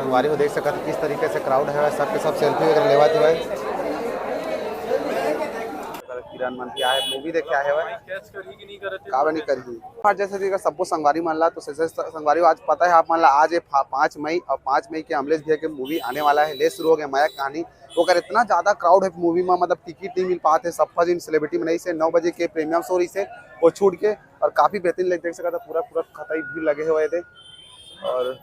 संगवारी को देख सकते किस तरीके से क्राउड है, सबके सब सेल्फी वगैरह लेवा हुआ है। किरण मन की आए मूवी देखे आए हुए कावे नहीं करी हाँ जैसे कि सबको संगवारी मान ला तो संगवारी आज पता है आप मान ला आज 5 मई और 5 मई के अमलेश भैया के मूवी आने वाला है। ले शुरू हो गया माया कहानी वो कर इतना ज्यादा क्राउड है मूवी में, मतलब टिकट नहीं मिल पाते। सब दिन सेलिब्रिटी में नहीं से 9 बजे के प्रीमियम शो रही से वो छूट के और काफी बेहतरीन देख सकता था। पूरा पूरा खतई भीड़ लगे हुए थे और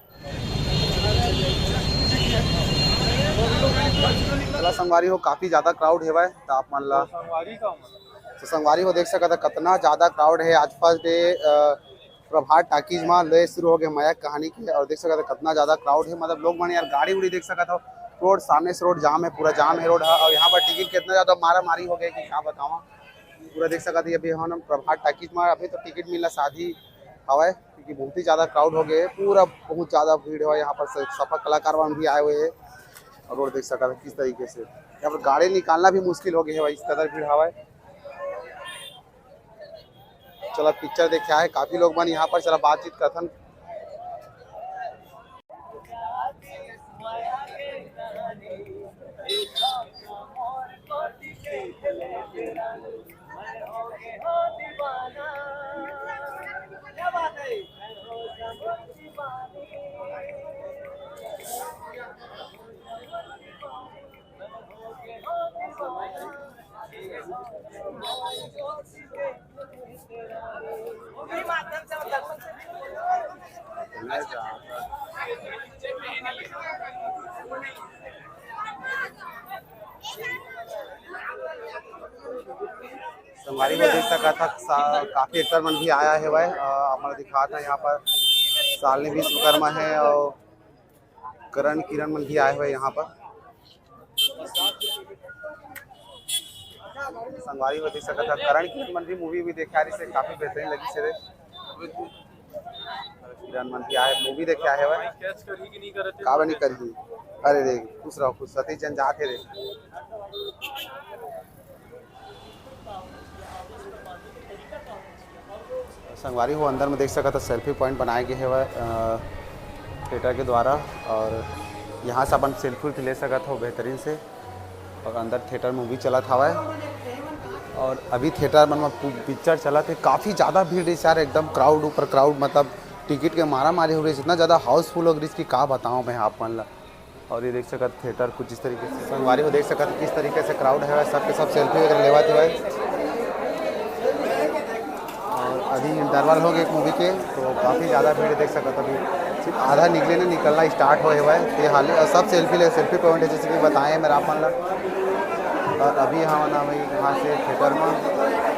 संगवारी हो काफी ज्यादा क्राउड है तो आप मान ला तो संगवारी हो देख सकता कितना ज्यादा क्राउड है। आज फर्स्ट डे प्रभात टाकीज में ले शुरू हो गया माया कहानी के और देख सकता कितना ज्यादा क्राउड है। मतलब लोग माने यार गाड़ी उड़ी देख सकता हो, रोड सामने से रोड जाम है, पूरा जाम है रोड है और यहाँ पर टिकट कितना ज्यादा मारा मारी हो गया कि क्या बतावा। पूरा देख सकते अभी हम प्रभात टाकीज में अभी तो टिकट मिलना शादी हवा क्योंकि बहुत ही ज्यादा क्राउड हो गए, पूरा बहुत ज्यादा भीड़ है। यहाँ पर सफा कलाकार भी आए हुए हैं और रोड देख सकता किस तरीके से यहाँ पर गाड़ी निकालना भी मुश्किल हो गया है, इस कदर भीड़ हवा है। चलो पिक्चर देखे आए काफी लोग बन यहाँ पर, चला बातचीत कथन संगवारी में देख सका था काफी एक्टर मन भी आया है भाई। हमारा दिखा था यहाँ पर सालनी विश्वकर्मा है और करण किरण मन भी आए हुए यहाँ पर। संगवारी में देख सका था करण किरण मन भी मूवी भी देखा से काफी बेहतरीन लगी से। किरण मन भी आए मूवी देखे आए हुए कावे नहीं करी। अरे रे खुश रहो खुश सतीश जन जाते रे। संगवारी हो अंदर में देख सका था सेल्फी पॉइंट बनाए गए है थिएटर के द्वारा और यहाँ से अपन सेल्फी ले सका था बेहतरीन से। और अंदर थिएटर मूवी चला था और अभी थिएटर में पिक्चर चला थे, काफ़ी ज़्यादा भीड़ है यार, एकदम क्राउड ऊपर क्राउड, मतलब टिकट के मारा मारी हो रही है, इतना ज़्यादा हाउसफुल हो गई इसकी का बताऊँ मैं आप मान ला। और ये देख सकते थिएटर कुछ इस तरीके से संगवारी को देख सकते किस तरीके से क्राउड है, सबके सब सेल्फी वगैरह लेवाते हुए। और अभी इंटरवल हो गए एक मूवी के तो काफ़ी ज़्यादा भीड़ देख सकते अभी सिर्फ आधा निकले ना निकलना स्टार्ट हो हुआ है। ये हाल सब सेल्फी पॉइंट है जैसे कि बताएं मेरा आप मान ला। और अभी यहाँ ना भाई यहाँ से थिएटर में